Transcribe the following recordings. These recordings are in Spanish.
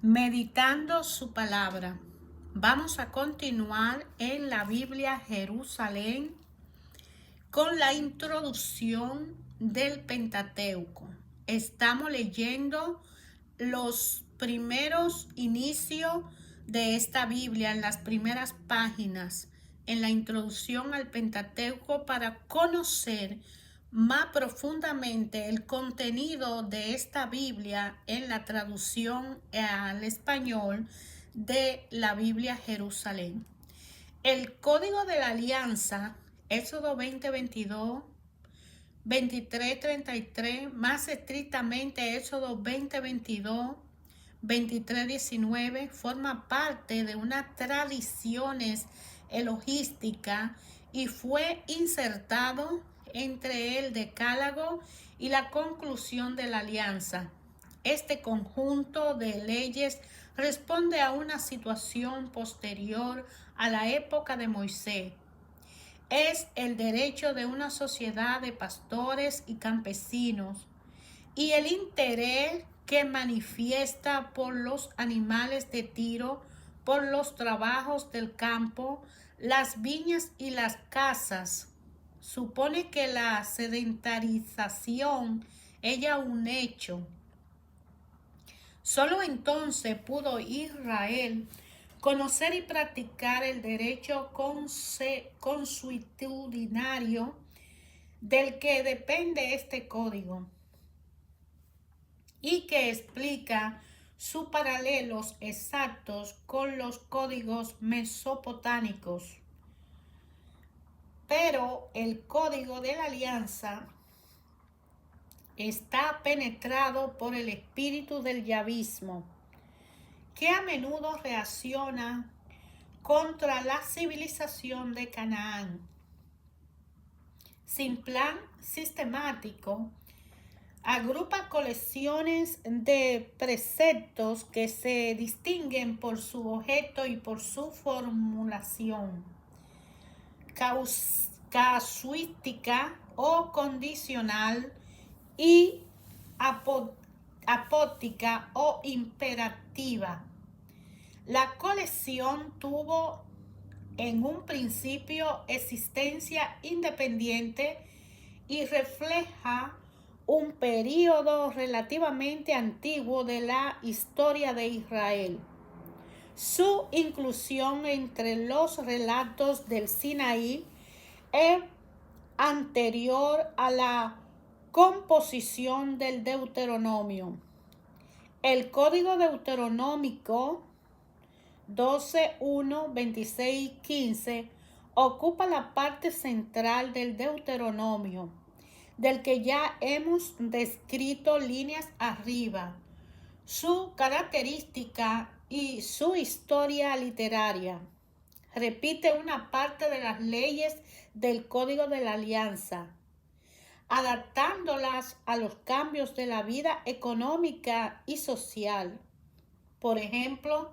Meditando su palabra. Vamos a continuar en la Biblia Jerusalén con la introducción del Pentateuco. Estamos leyendo los primeros inicios de esta Biblia, en las primeras páginas, en la introducción al Pentateuco, para conocer más profundamente el contenido de esta Biblia en la traducción al español de la Biblia Jerusalén. El Código de la Alianza, Éxodo 20:22, 23:33, más estrictamente Éxodo 20:22, 23:19, forma parte de unas tradiciones elogísticas y fue insertado entre el Decálogo y la conclusión de la alianza. Este conjunto de leyes responde a una situación posterior a la época de Moisés. Es el derecho de una sociedad de pastores y campesinos y el interés que manifiesta por los animales de tiro, por los trabajos del campo, las viñas y las casas. Supone que la sedentarización es ya un hecho. Solo entonces pudo Israel conocer y practicar el derecho consuetudinario del que depende este código y que explica sus paralelos exactos con los códigos mesopotámicos. Pero el código de la alianza está penetrado por el espíritu del yavismo, que a menudo reacciona contra la civilización de Canaán. Sin plan sistemático, agrupa colecciones de preceptos que se distinguen por su objeto y por su formulación casuística o condicional y apótica o imperativa. La colección tuvo en un principio existencia independiente y refleja un período relativamente antiguo de la historia de Israel. Su inclusión entre los relatos del Sinaí es anterior a la composición del Deuteronomio. El Código Deuteronómico 12:1, 26 y 15 ocupa la parte central del Deuteronomio, del que ya hemos descrito líneas arriba, su característica y su historia literaria. Repite una parte de las leyes del Código de la Alianza, adaptándolas a los cambios de la vida económica y social. Por ejemplo,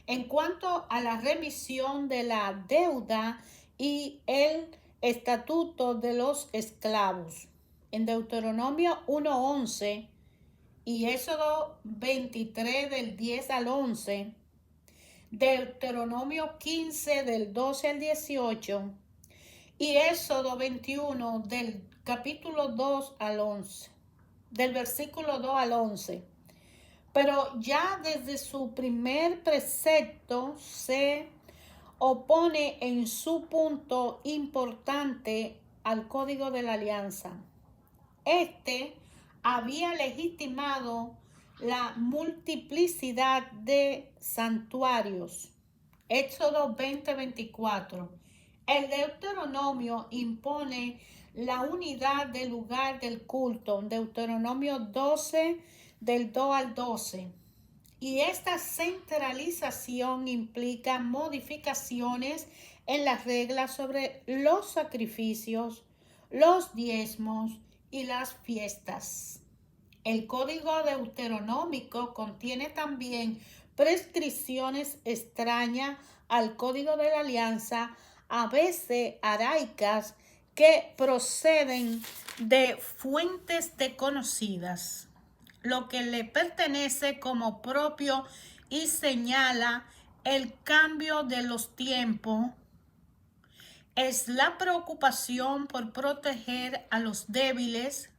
en cuanto a la remisión de la deuda y el estatuto de los esclavos, en Deuteronomio 1:11 y Éxodo 23 del 10 al 11, Deuteronomio 15 del 12 al 18 y Éxodo 21 del capítulo 2 al 11, del versículo 2 al 11. Pero ya desde su primer precepto se opone en su punto importante al Código de la Alianza. Este había legitimado la multiplicidad de santuarios. Éxodo 20:24. El Deuteronomio impone la unidad del lugar del culto. Deuteronomio 12 del 2 al 12. Y esta centralización implica modificaciones en las reglas sobre los sacrificios, los diezmos y las fiestas. El Código Deuteronómico contiene también prescripciones extrañas al Código de la Alianza, a veces araicas, que proceden de fuentes desconocidas. lo que le pertenece como propio y señala el cambio de los tiempos. Es la preocupación por proteger a los débiles,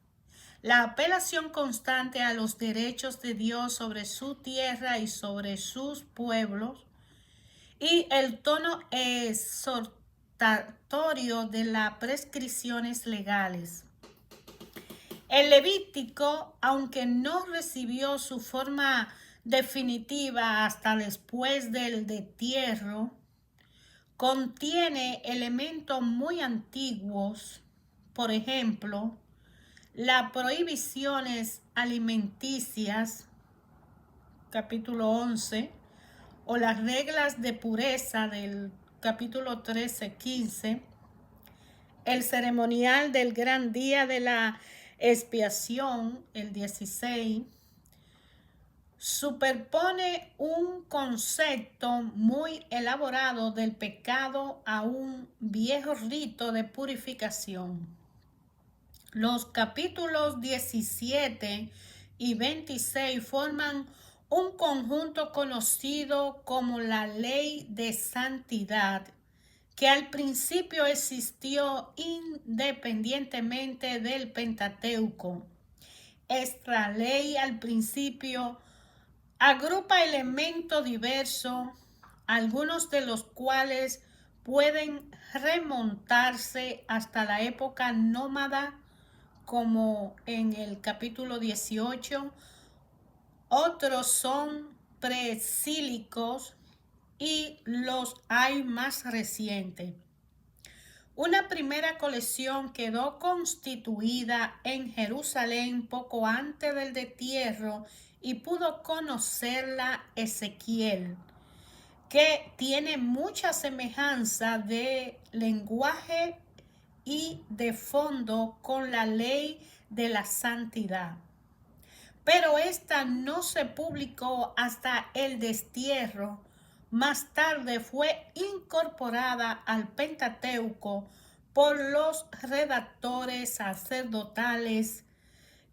la apelación constante a los derechos de Dios sobre su tierra y sobre sus pueblos, y el tono exhortatorio de las prescripciones legales. El Levítico, aunque no recibió su forma definitiva hasta después del destierro, contiene elementos muy antiguos, por ejemplo, las prohibiciones alimenticias, capítulo 11, o las reglas de pureza del capítulo 13-15, el ceremonial del gran día de la expiación, el 16, superpone un concepto muy elaborado del pecado a un viejo rito de purificación. Los capítulos 17 y 26 forman un conjunto conocido como la ley de santidad, que al principio existió independientemente del Pentateuco. Esta ley al principio agrupa elementos diversos, algunos de los cuales pueden remontarse hasta la época nómada, como en el capítulo 18, otros son presílicos y los hay más recientes. Una primera colección quedó constituida en Jerusalén poco antes del destierro y pudo conocerla Ezequiel, que tiene mucha semejanza de lenguaje y de fondo con la ley de la santidad. Pero esta no se publicó hasta el destierro. Más tarde fue incorporada al Pentateuco por los redactores sacerdotales,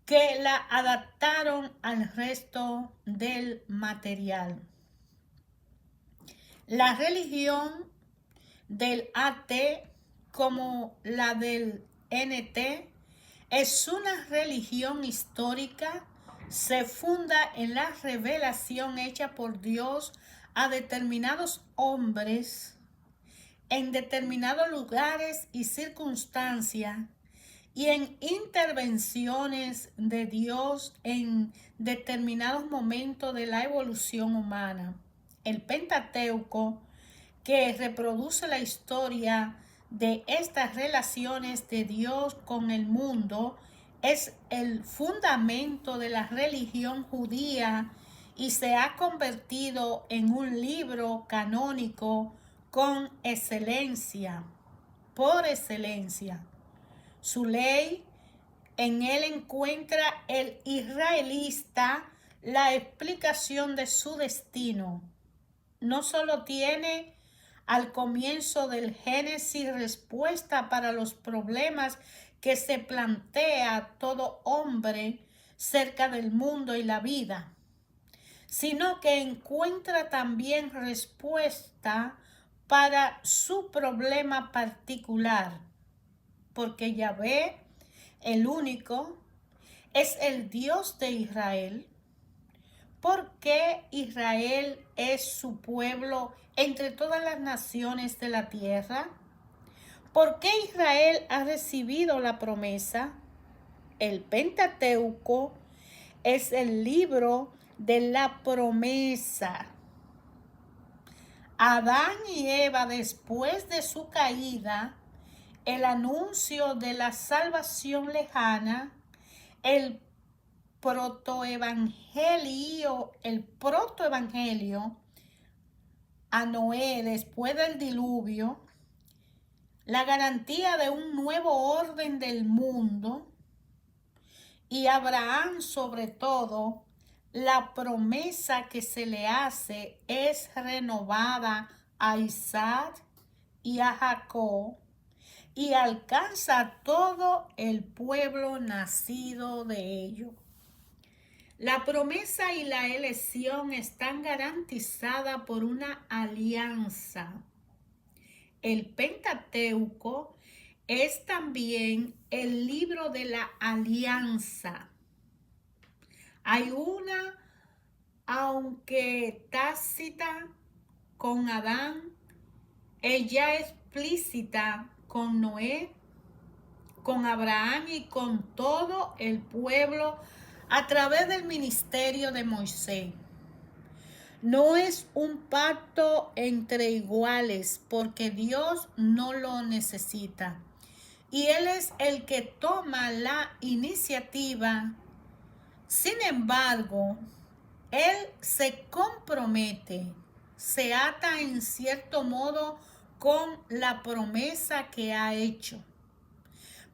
que la adaptaron al resto del material. La religión del AT, como la del NT, es una religión histórica. Se funda en la revelación hecha por Dios a determinados hombres en determinados lugares y circunstancias, y en intervenciones de Dios en determinados momentos de la evolución humana. El Pentateuco, que reproduce la historia de estas relaciones de Dios con el mundo, es el fundamento de la religión judía y se ha convertido en un libro canónico con excelencia, por excelencia. Su ley, en él encuentra el israelita la explicación de su destino. No solo tiene al comienzo del Génesis respuesta para los problemas que se plantea todo hombre cerca del mundo y la vida, sino que encuentra también respuesta para su problema particular, porque Yahvé, el único, es el Dios de Israel. ¿Por qué Israel es su pueblo entre todas las naciones de la tierra? ¿Por qué Israel ha recibido la promesa? El Pentateuco es el libro de la promesa. Adán y Eva, después de su caída, el anuncio de la salvación lejana, el protoevangelio a Noé después del diluvio, la garantía de un nuevo orden del mundo, y Abraham sobre todo, la promesa que se le hace es renovada a Isaac y a Jacob, y alcanza a todo el pueblo nacido de ellos. La promesa y la elección están garantizadas por una alianza. El Pentateuco es también el libro de la alianza. Hay una, aunque tácita, con Adán, ella explícita con Noé, con Abraham y con todo el pueblo a través del ministerio de Moisés. No es un pacto entre iguales porque Dios no lo necesita. Y Él es el que toma la iniciativa. Sin embargo, Él se compromete, se ata en cierto modo con la promesa que ha hecho,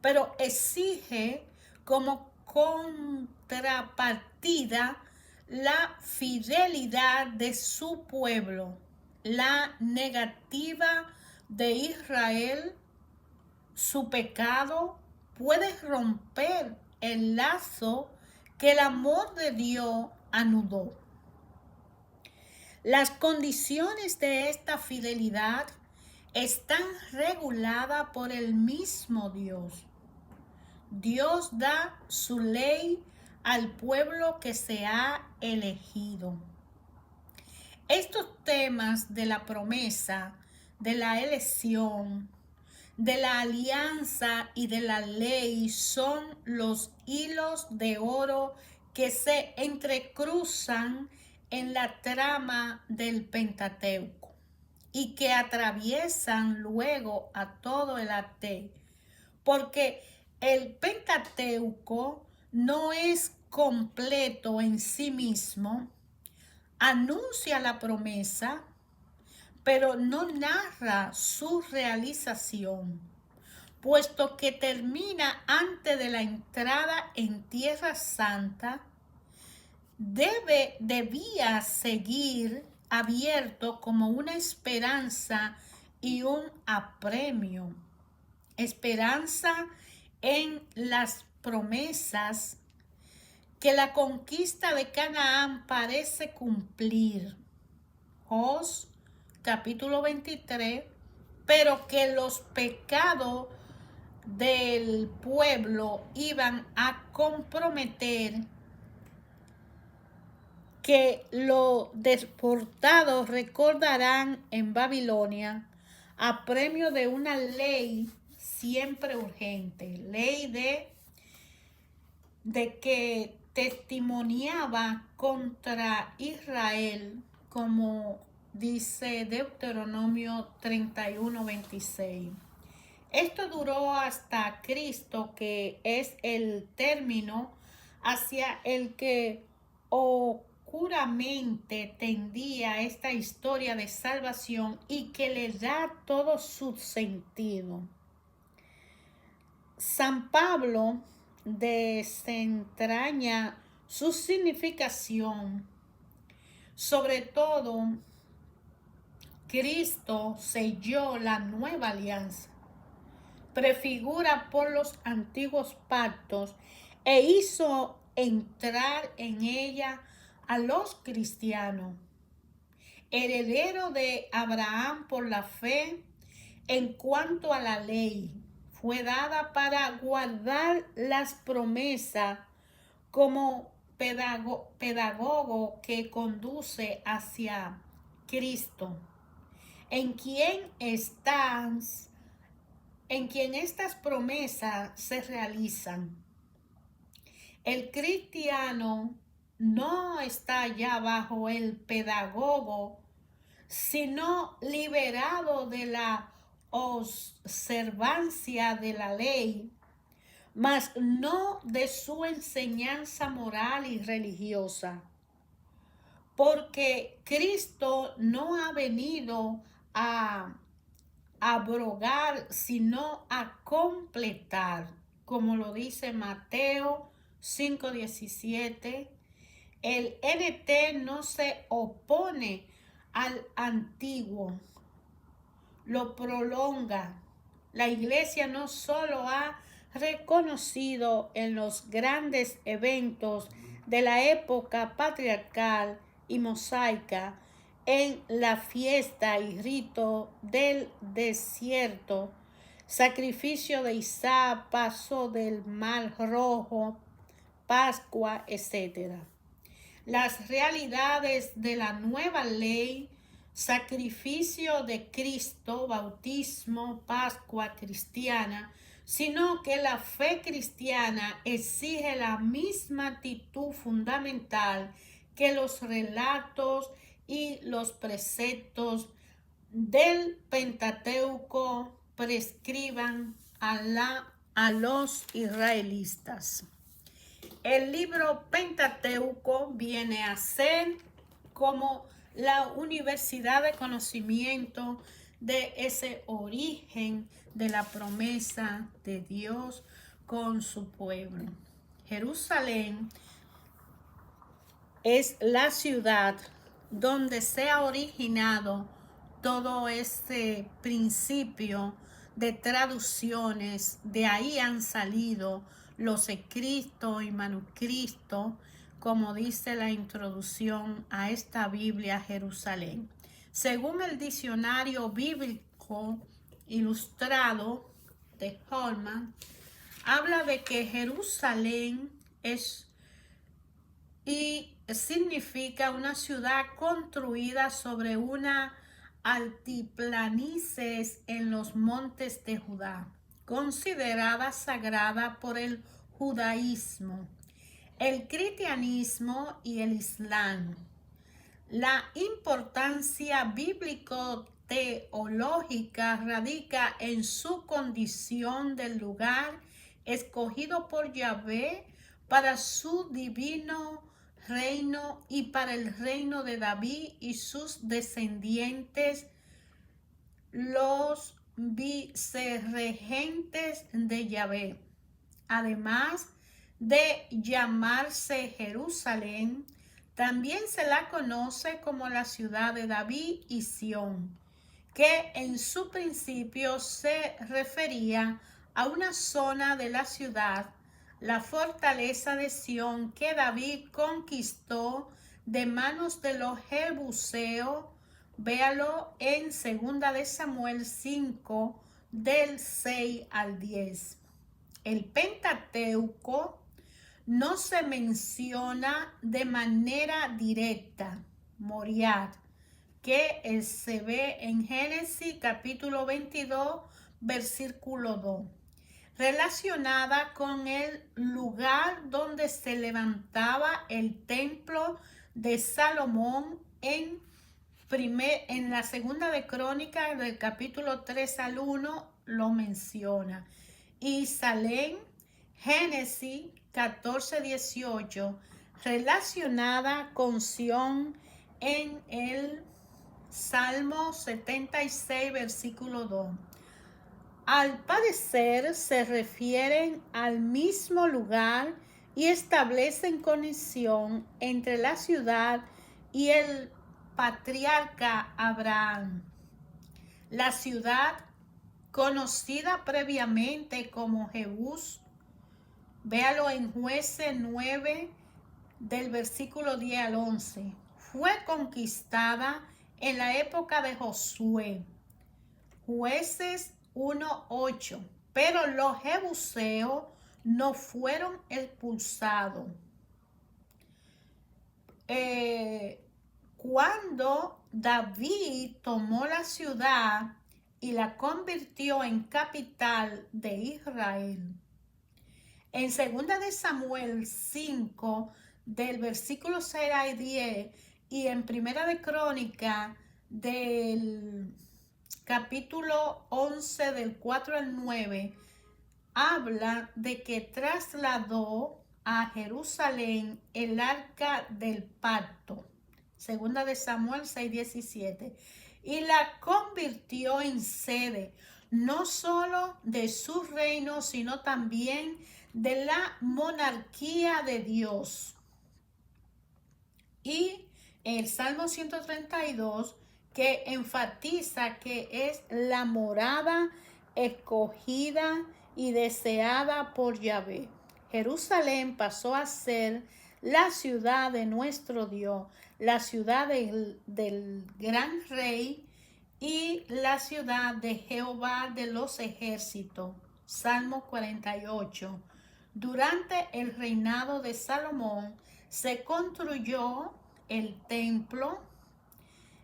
pero exige como contrapartida la fidelidad de su pueblo, la negativa de Israel, su pecado puede romper el lazo que el amor de Dios anudó. Las condiciones de esta fidelidad están reguladas por el mismo Dios. Dios da su ley al pueblo que se ha elegido. Estos temas de la promesa, de la elección, de la alianza y de la ley son los hilos de oro que se entrecruzan en la trama del Pentateuco y que atraviesan luego a todo el arte, porque el Pentateuco no es completo en sí mismo, anuncia la promesa, pero no narra su realización, puesto que termina antes de la entrada en Tierra Santa. Debía seguir abierto como una esperanza y un apremio. Esperanza en las promesas que la conquista de Canaán parece cumplir. Jos capítulo 23, pero que los pecados del pueblo iban a comprometer, que los deportados recordarán en Babilonia a premio de una ley siempre urgente, ley de que testimoniaba contra Israel, como dice Deuteronomio 31:26. Esto duró hasta Cristo, que es el término hacia el que oscuramente tendía esta historia de salvación y que le da todo su sentido. San Pablo desentraña su significación. Sobre todo, Cristo selló la nueva alianza, prefigura por los antiguos pactos e hizo entrar en ella a los cristianos, heredero de Abraham por la fe. En cuanto a la ley, fue dada para guardar las promesas como pedagogo que conduce hacia Cristo, en quien estas promesas se realizan. El cristiano no está ya bajo el pedagogo, sino liberado de la observancia de la ley, mas no de su enseñanza moral y religiosa, porque Cristo no ha venido a abrogar, sino a completar, como lo dice Mateo 5:17. El NT no se opone al antiguo, lo prolonga. La iglesia no solo ha reconocido en los grandes eventos de la época patriarcal y mosaica en la fiesta y rito del desierto, sacrificio de Isaac, paso del Mar Rojo, Pascua, etc. Las realidades de la nueva ley, sacrificio de Cristo, bautismo, Pascua cristiana, sino que la fe cristiana exige la misma actitud fundamental que los relatos y los preceptos del Pentateuco prescriban a los israelitas. El libro Pentateuco viene a ser como la universidad de conocimiento de ese origen de la promesa de Dios con su pueblo. Jerusalén es la ciudad donde se ha originado todo este principio de traducciones. De ahí han salido los escritos y manuscritos, como dice la introducción a esta Biblia Jerusalén. Según el diccionario bíblico ilustrado de Holman, habla de que Jerusalén es y significa una ciudad construida sobre una altiplanicies en los montes de Judá, considerada sagrada por el judaísmo, el cristianismo y el islam. La importancia bíblico-teológica radica en su condición del lugar escogido por Yahvé para su divino reino y para el reino de David y sus descendientes, los vicerregentes de Yahvé. Además de llamarse Jerusalén, también se la conoce como la ciudad de David y Sión, que en su principio se refería a una zona de la ciudad, la fortaleza de Sión, que David conquistó de manos de los jebuseos. Véalo en 2 de Samuel 5, del 6 al 10. El Pentateuco no se menciona de manera directa, Moriat, que se ve en Génesis capítulo 22, versículo 2, relacionada con el lugar donde se levantaba el templo de Salomón en la segunda de Crónicas del capítulo 3 al 1 lo menciona. Y Salem, Génesis 14, 18, relacionada con Sión en el Salmo 76, versículo 2. Al parecer se refieren al mismo lugar y establecen conexión entre la ciudad y el patriarca Abraham. La ciudad, conocida previamente como Jebús, véalo en Jueces 9, del versículo 10 al 11, fue conquistada en la época de Josué, Jueces 1:8, pero los jebuseos no fueron expulsados. Cuando David tomó la ciudad y la convirtió en capital de Israel, en 2 de Samuel 5, del versículo 6 al 10, y en 1 de Crónica del capítulo 11, del 4 al 9, habla de que trasladó a Jerusalén el arca del pacto, 2 de Samuel 6, 17, y la convirtió en sede no solo de su reino, sino también de la monarquía de Dios. Y el Salmo 132, que enfatiza que es la morada escogida y deseada por Yahvé. Jerusalén pasó a ser la ciudad de nuestro Dios, la ciudad del gran rey y la ciudad de Jehová de los ejércitos. Salmo 48. Durante el reinado de Salomón se construyó el templo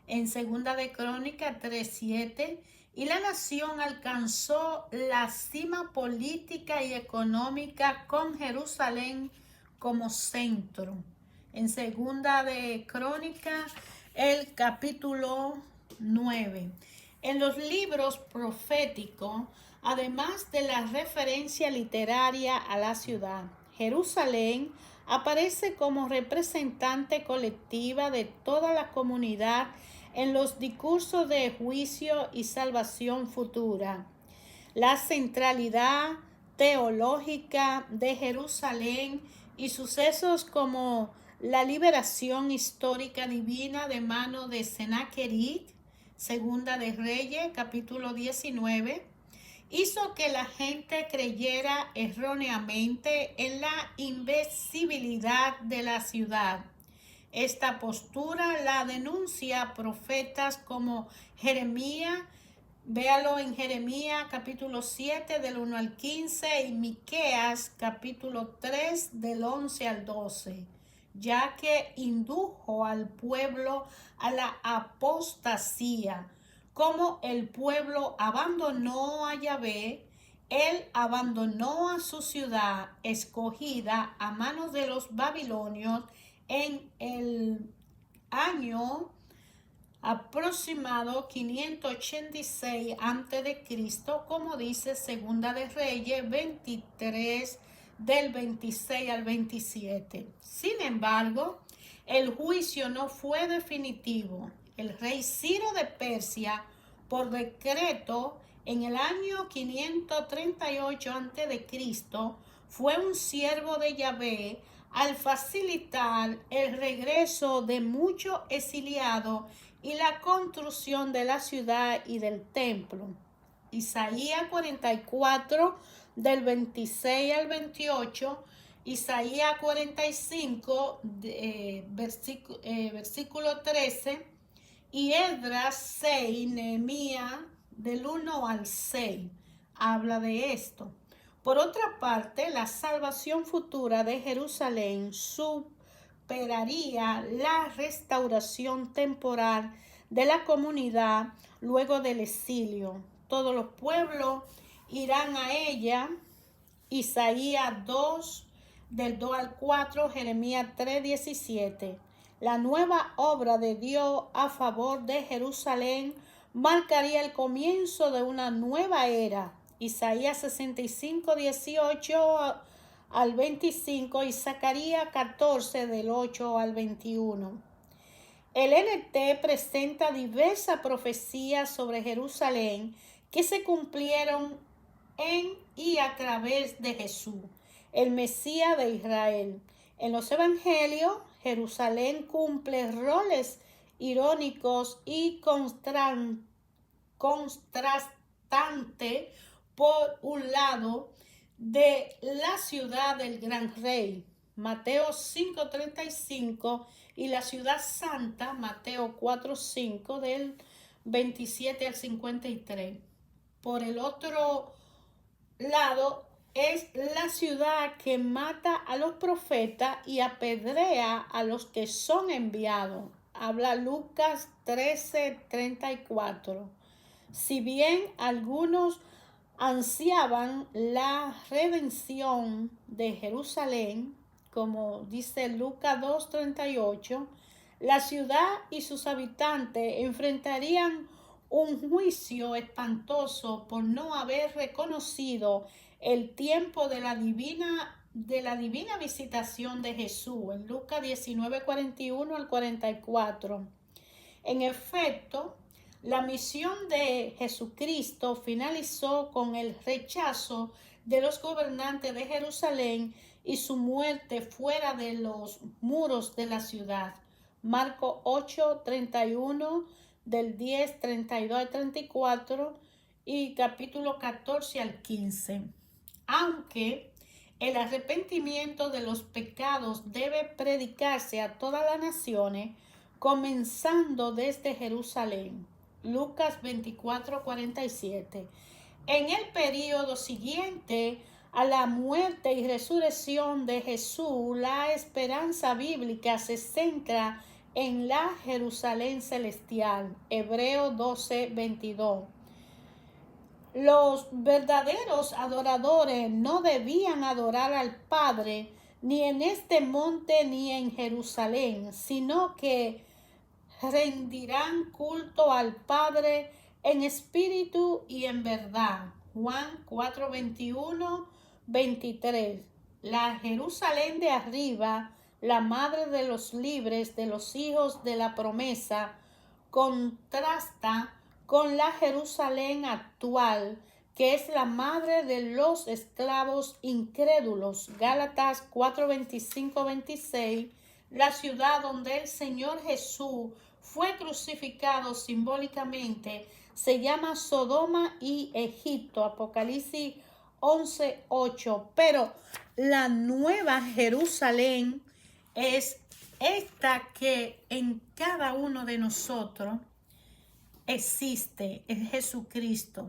en Segunda de Crónicas 3:7, y la nación alcanzó la cima política y económica con Jerusalén como centro. En Segunda de Crónicas, el capítulo 9. En los libros proféticos, además de la referencia literaria a la ciudad, Jerusalén aparece como representante colectiva de toda la comunidad en los discursos de juicio y salvación futura. La centralidad teológica de Jerusalén y sucesos como la liberación histórica divina de mano de Sennacherib, Segunda de Reyes, capítulo 19, hizo que la gente creyera erróneamente en la invencibilidad de la ciudad. Esta postura la denuncia profetas como Jeremías, véalo en Jeremías capítulo 7 del 1 al 15 y Miqueas capítulo 3 del 11 al 12, ya que indujo al pueblo a la apostasía. Como el pueblo abandonó a Yahvé, él abandonó a su ciudad escogida a manos de los babilonios en el año aproximado 586 a.C., como dice Segunda de Reyes 23 del 26 al 27. Sin embargo, el juicio no fue definitivo. El rey Ciro de Persia, por decreto en el año 538 a.C., fue un siervo de Yahvé al facilitar el regreso de muchos exiliados y la construcción de la ciudad y del templo. Isaías 44 del 26 al 28, Isaías 45 versículo 13 y Esdras 6, Nehemías del 1 al 6 habla de esto. Por otra parte, la salvación futura de Jerusalén superaría la restauración temporal de la comunidad luego del exilio. Todos los pueblos irán a ella. Isaías 2, del 2 al 4, Jeremías 3:17. La nueva obra de Dios a favor de Jerusalén marcaría el comienzo de una nueva era. Isaías 65, 18 al 25 y Zacarías 14 del 8 al 21. El NT presenta diversas profecías sobre Jerusalén que se cumplieron en y a través de Jesús, el Mesías de Israel. En los evangelios, Jerusalén cumple roles irónicos y contrastantes. Por un lado, de la ciudad del gran rey, Mateo 5:35, y la ciudad santa, Mateo 4:5, del 27 al 53. Por el otro lado, es la ciudad que mata a los profetas y apedrea a los que son enviados. Habla Lucas 13:34. Si bien algunos ansiaban la redención de Jerusalén, como dice Lucas 2:38, la ciudad y sus habitantes enfrentarían un juicio espantoso por no haber reconocido el tiempo de la divina visitación de Jesús, en Lucas 19:41 al 44. En efecto, la misión de Jesucristo finalizó con el rechazo de los gobernantes de Jerusalén y su muerte fuera de los muros de la ciudad. Marcos 8:31, del 10:32 al 34 y capítulo 14 al 15. Aunque El arrepentimiento de los pecados debe predicarse a todas las naciones, comenzando desde Jerusalén. Lucas 24:47. En el período siguiente a la muerte y resurrección de Jesús, la esperanza bíblica se centra en la Jerusalén celestial. Hebreos 12:22. Los verdaderos adoradores no debían adorar al Padre ni en este monte ni en Jerusalén, sino que rendirán culto al Padre en espíritu y en verdad. Juan 4:21-23. La Jerusalén de arriba, la madre de los libres, de los hijos de la promesa, contrasta con la Jerusalén actual, que es la madre de los esclavos incrédulos. Gálatas 4:25-26. La ciudad donde el Señor Jesús fue crucificado simbólicamente se llama Sodoma y Egipto. Apocalipsis 11:8. Pero la nueva Jerusalén es esta que en cada uno de nosotros existe, es Jesucristo,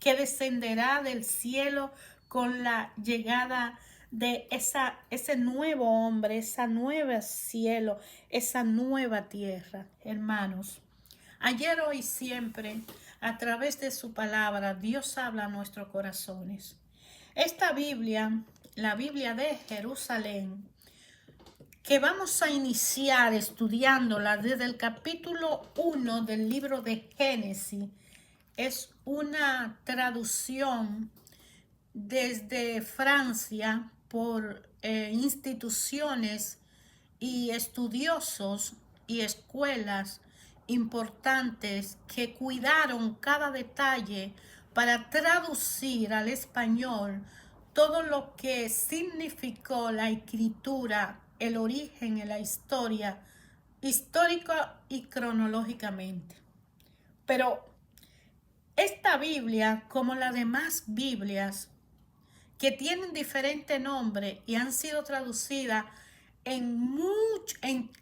que descenderá del cielo con la llegada de ese nuevo hombre, ese nuevo cielo, esa nueva tierra. Hermanos, ayer, hoy, siempre, a través de su palabra, Dios habla a nuestros corazones. Esta Biblia, la Biblia de Jerusalén, que vamos a iniciar estudiándola desde el capítulo 1 del libro de Génesis, es una traducción desde Francia por instituciones y estudiosos y escuelas importantes que cuidaron cada detalle para traducir al español todo lo que significó la escritura, el origen en la historia, histórica y cronológicamente. Pero esta Biblia, como las demás Biblias, que tienen diferente nombre y han sido traducidas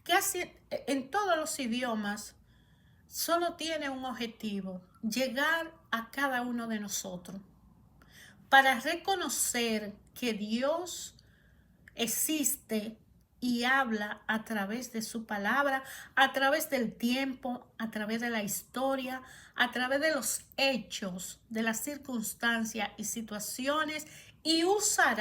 casi en todos los idiomas, solo tiene un objetivo: llegar a cada uno de nosotros para reconocer que Dios existe y habla a través de su palabra, a través del tiempo, a través de la historia, a través de los hechos, de las circunstancias y situaciones, y usó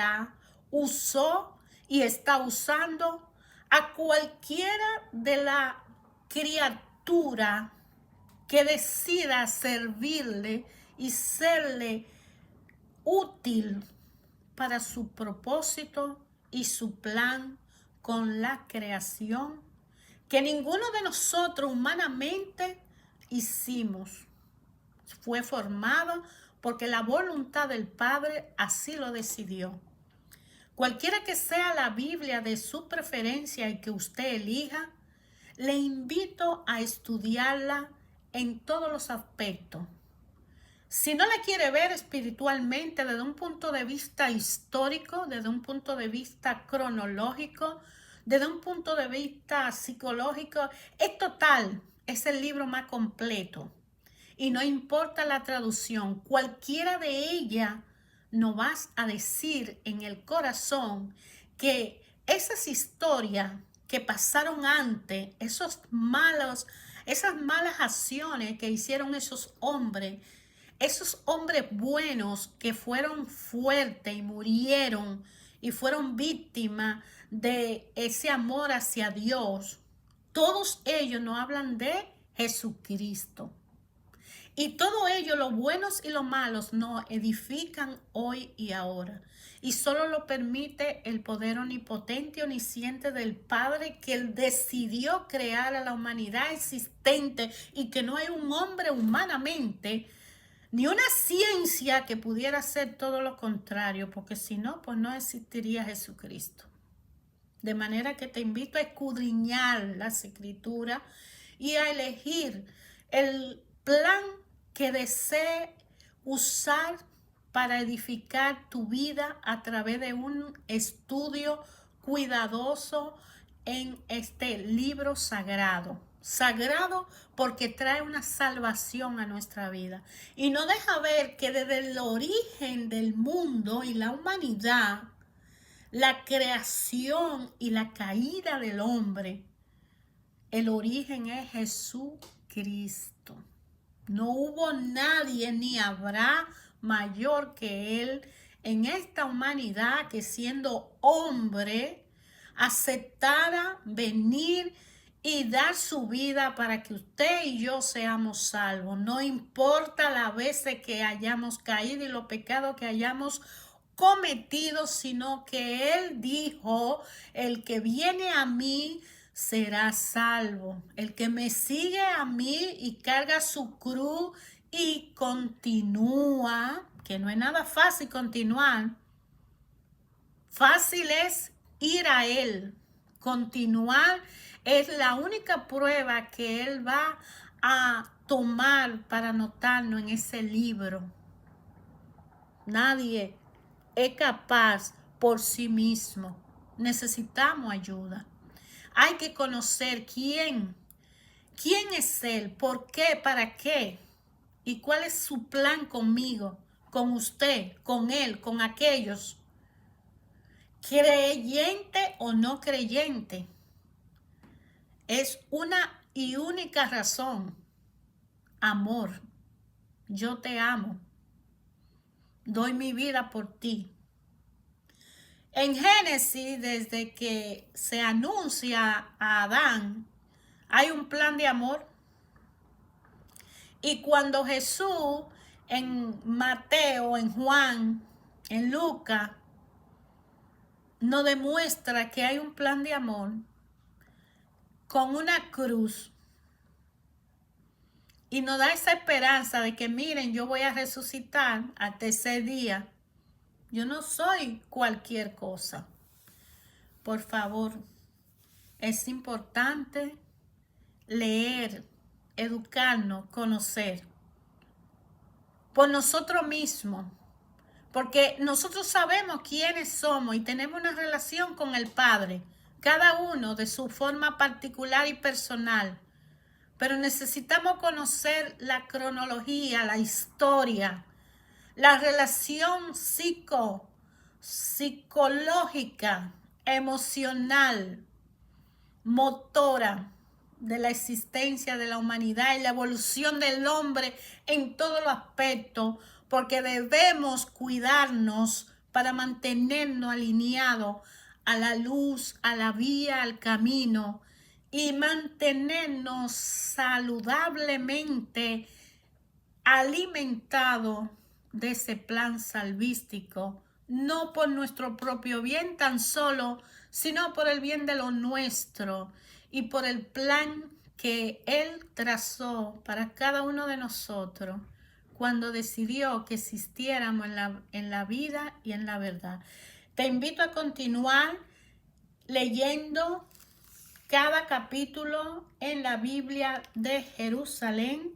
y está usando a cualquiera de la criatura que decida servirle y serle útil para su propósito y su plan con la creación que ninguno de nosotros humanamente hicimos. Fue formado porque la voluntad del Padre así lo decidió. Cualquiera que sea la Biblia de su preferencia y que usted elija, le invito a estudiarla en todos los aspectos. Si no la quiere ver espiritualmente desde un punto de vista histórico, desde un punto de vista cronológico, desde un punto de vista psicológico, es total, es el libro más completo. Y no importa la traducción, cualquiera de ellas nos vas a decir en el corazón que esas historias que pasaron antes, esas malas acciones que hicieron esos hombres buenos que fueron fuertes y murieron y fueron víctimas de ese amor hacia Dios, todos ellos nos hablan de Jesucristo. Y todo ello, los buenos y los malos, nos edifican hoy y ahora. Y solo lo permite el poder omnipotente y omnisciente del Padre, que Él decidió crear a la humanidad existente y que no hay un hombre humanamente ni una ciencia que pudiera hacer todo lo contrario, porque si no, pues no existiría Jesucristo. De manera que te invito a escudriñar las Escrituras y a elegir el plan que desee usar para edificar tu vida a través de un estudio cuidadoso en este libro sagrado. Sagrado porque trae una salvación a nuestra vida. Y no deja ver que desde el origen del mundo y la humanidad, la creación y la caída del hombre, el origen es Jesucristo. No hubo nadie ni habrá mayor que Él en esta humanidad que siendo hombre aceptara venir y dar su vida para que usted y yo seamos salvos. No importa las veces que hayamos caído y los pecados que hayamos cometido, sino que Él dijo, el que viene a mí será salvo. El que me sigue a mí y carga su cruz y continúa, que no es nada fácil continuar. Fácil es ir a Él. Continuar es la única prueba que Él va a tomar para anotarnos en ese libro. Nadie es capaz por sí mismo. Necesitamos ayuda. Hay que conocer quién es Él, por qué, para qué y cuál es su plan conmigo, con usted, con Él, con aquellos, creyente o no creyente. Es una y única razón: amor. Yo te amo, doy mi vida por ti. En Génesis, desde que se anuncia a Adán, hay un plan de amor. Y cuando Jesús en Mateo, en Juan, en Lucas, nos demuestra que hay un plan de amor con una cruz y nos da esa esperanza de que miren, yo voy a resucitar al tercer día. Yo no soy cualquier cosa. Por favor, es importante leer, educarnos, conocer por nosotros mismos, porque nosotros sabemos quiénes somos y tenemos una relación con el Padre, cada uno de su forma particular y personal, pero necesitamos conocer la cronología, la historia, la relación psicológica, emocional, motora de la existencia de la humanidad y la evolución del hombre en todos los aspectos, porque debemos cuidarnos para mantenernos alineados a la luz, a la vía, al camino y mantenernos saludablemente alimentados de ese plan salvístico, no por nuestro propio bien tan solo, sino por el bien de lo nuestro y por el plan que Él trazó para cada uno de nosotros cuando decidió que existiéramos en la vida y en la verdad. Te invito a continuar leyendo cada capítulo en la Biblia de Jerusalén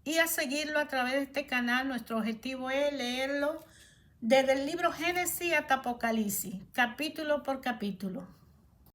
y a seguirlo a través de este canal. Nuestro objetivo es leerlo desde el libro Génesis hasta Apocalipsis, capítulo por capítulo.